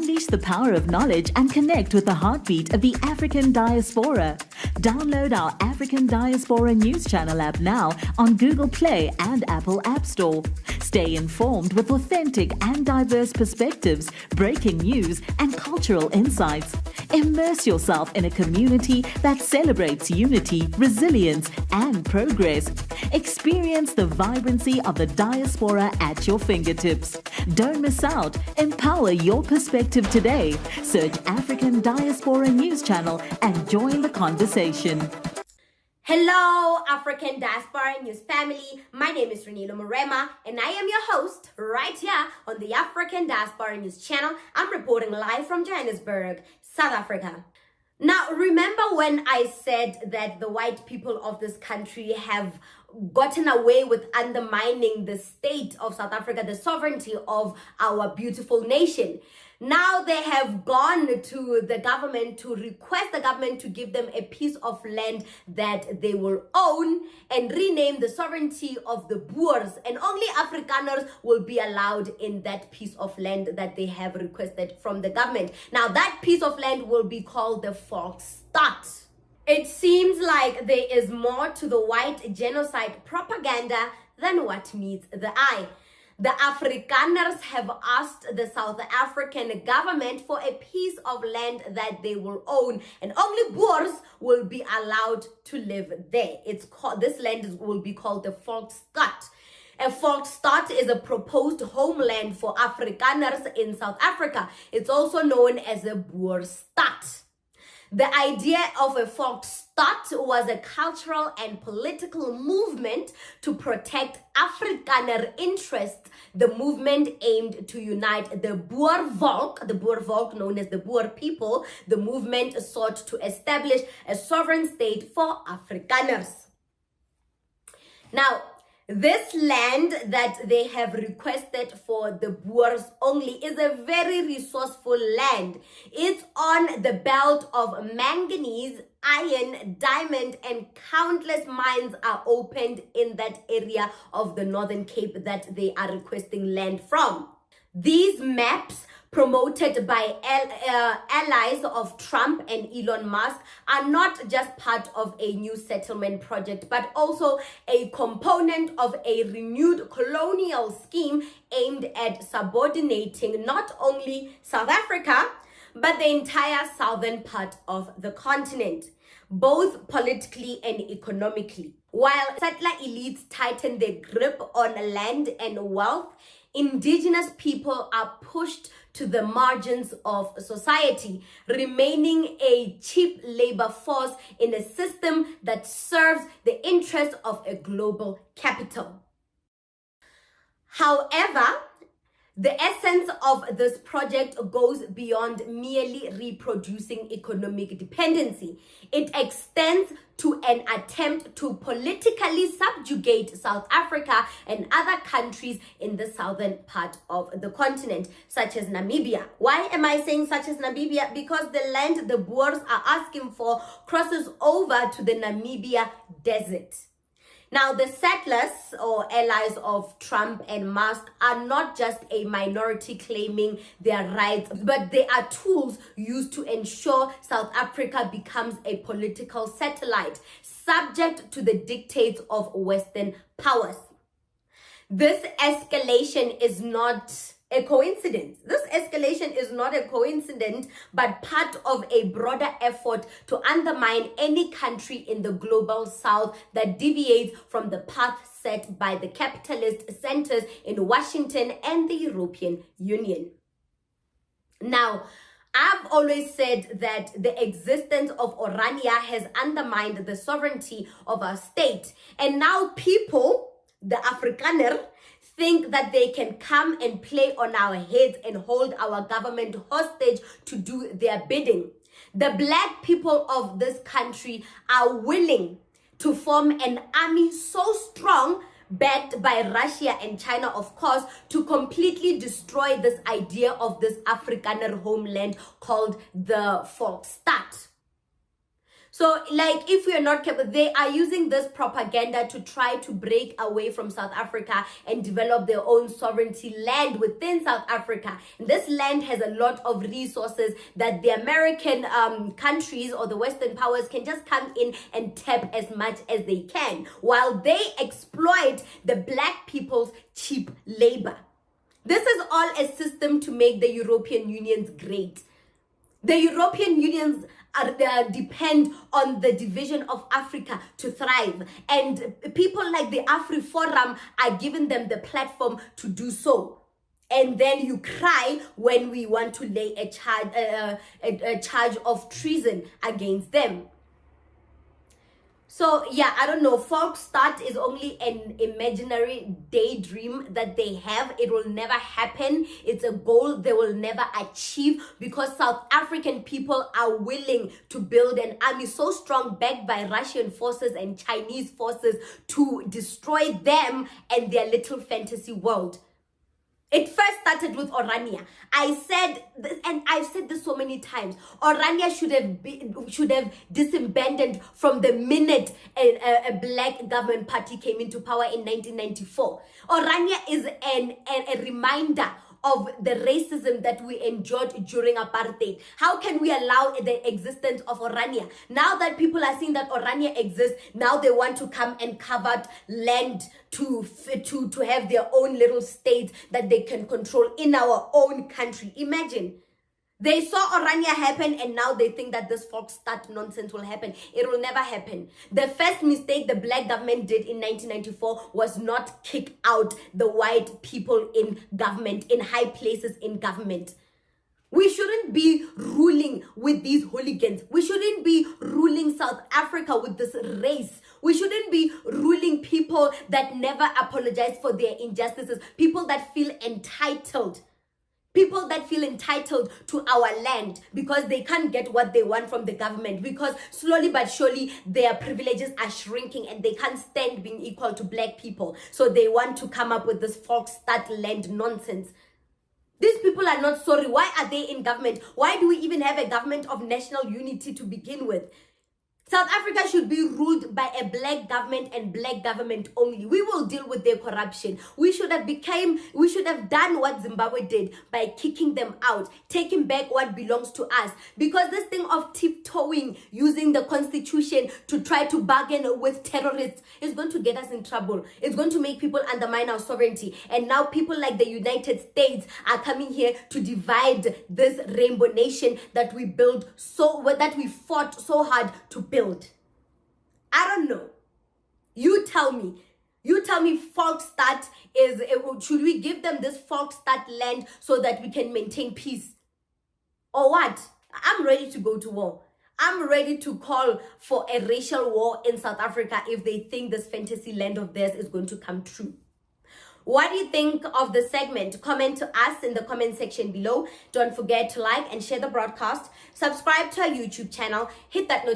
Unleash the power of knowledge and connect with the heartbeat of the African diaspora. Download our African Diaspora News Channel app now on Google Play and Apple App Store. Stay informed with authentic and diverse perspectives, breaking news, and cultural insights. Immerse yourself in a community that celebrates unity, resilience, and progress. Experience the vibrancy of the diaspora at your fingertips. Don't miss out. Empower your perspective today. Search African Diaspora News Channel and join the conversation. Hello, African Diaspora News family. My name is Reneilwe Morema, and I am your host right here on the African Diaspora News Channel. I'm reporting live from Johannesburg, South Africa. Now, remember when I said that the white people of this country have gotten away with undermining the state of South Africa, the sovereignty of our beautiful nation? Now they have gone to the government to request the government to give them a piece of land that they will own and rename the sovereignty of the Boers, and only Afrikaners will be allowed in that piece of land that they have requested from the government. Now that piece of land will be called the Volkstaat. It seems like there is more to the white genocide propaganda than what meets the eye. The Afrikaners have asked the South African government for a piece of land that they will own, and only Boers will be allowed to live there. This land will be called the Volkstaat. A Volkstaat is a proposed homeland for Afrikaners in South Africa. It's also known as a Boerstaat. The idea of a Volkstaat was a cultural and political movement to protect Afrikaner interests. The movement aimed to unite the Boervolk known as the Boer people. The movement sought to establish a sovereign state for Afrikaners. Now, this land that they have requested for the Boers only is a very resourceful land. It's on the belt of manganese, iron, diamond, and countless mines are opened in that area of the Northern Cape that they are requesting land from. These maps, promoted by allies of Trump and Elon Musk, are not just part of a new settlement project, but also a component of a renewed colonial scheme aimed at subordinating not only South Africa, but the entire southern part of the continent, both politically and economically. While settler elites tighten their grip on land and wealth, indigenous people are pushed to the margins of society, remaining a cheap labor force in a system that serves the interests of a global capital. However, the essence of this project goes beyond merely reproducing economic dependency. It extends to an attempt to politically subjugate South Africa and other countries in the southern part of the continent, such as Namibia. Why am I saying such as Namibia? Because the land the Boers are asking for crosses over to the Namibia desert. Now, the settlers or allies of Trump and Musk are not just a minority claiming their rights, but they are tools used to ensure South Africa becomes a political satellite, subject to the dictates of Western powers. This escalation is not a coincidence. This escalation is not a coincidence, but part of a broader effort to undermine any country in the global south that deviates from the path set by the capitalist centers in Washington and the European Union. Now, I've always said that the existence of Orania has undermined the sovereignty of our state, and now people, the Afrikaner, think that they can come and play on our heads and hold our government hostage to do their bidding. The black people of this country are willing to form an army so strong, backed by Russia and China, of course, to completely destroy this idea of this Afrikaner homeland called the Volkstaat. So, like, if we are not careful, they are using this propaganda to try to break away from South Africa and develop their own sovereignty land within South Africa. And this land has a lot of resources that the American countries or the Western powers can just come in and tap as much as they can, while they exploit the black people's cheap labor. This is all a system to make the European Unions great. The European Unions depend on the division of Africa to thrive, and people like the Afriforum are giving them the platform to do so. And then you cry when we want to lay a charge of treason against them. So yeah, I don't know, Volkstaat is only an imaginary daydream that they have. It will never happen. It's a goal they will never achieve, because South African people are willing to build an army so strong, backed by Russian forces and Chinese forces, to destroy them and their little fantasy world. It first started with Orania. I said, and I've said this so many times, Orania should have disbanded from the minute a black government party came into power in 1994. Orania is a reminder of the racism that we endured during apartheid. How can we allow the existence of Orania? Now that people are seeing that Orania exists, now they want to come and covet land to have their own little states that they can control in our own country. Imagine. They saw Orania happen, and now they think that this Volkstaat nonsense will happen. It will never happen. The first mistake the black government did in 1994 was not kick out the white people in government, in high places in government. We shouldn't be ruling with these hooligans. We shouldn't be ruling South Africa with this race. We shouldn't be ruling people that never apologize for their injustices, people that feel entitled. People that feel entitled to our land because they can't get what they want from the government, because slowly but surely their privileges are shrinking and they can't stand being equal to black people. So they want to come up with this Volkstaat land nonsense. These people are not sorry. Why are they in government? Why do we even have a government of national unity to begin with? South Africa should be ruled by a black government and black government only. We will deal with their corruption. We should have done what Zimbabwe did by kicking them out, taking back what belongs to us. Because this thing of tiptoeing, using the constitution to try to bargain with terrorists is going to get us in trouble. It's going to make people undermine our sovereignty. And now people like the United States are coming here to divide this rainbow nation that we fought so hard to build. I don't know. You tell me. Volkstaat should we give them this Volkstaat land so that we can maintain peace? Or what? I'm ready to go to war. I'm ready to call for a racial war in South Africa if they think this fantasy land of theirs is going to come true. What do you think of the segment? Comment to us in the comment section below. Don't forget to like and share the broadcast. Subscribe to our YouTube channel. Hit that notification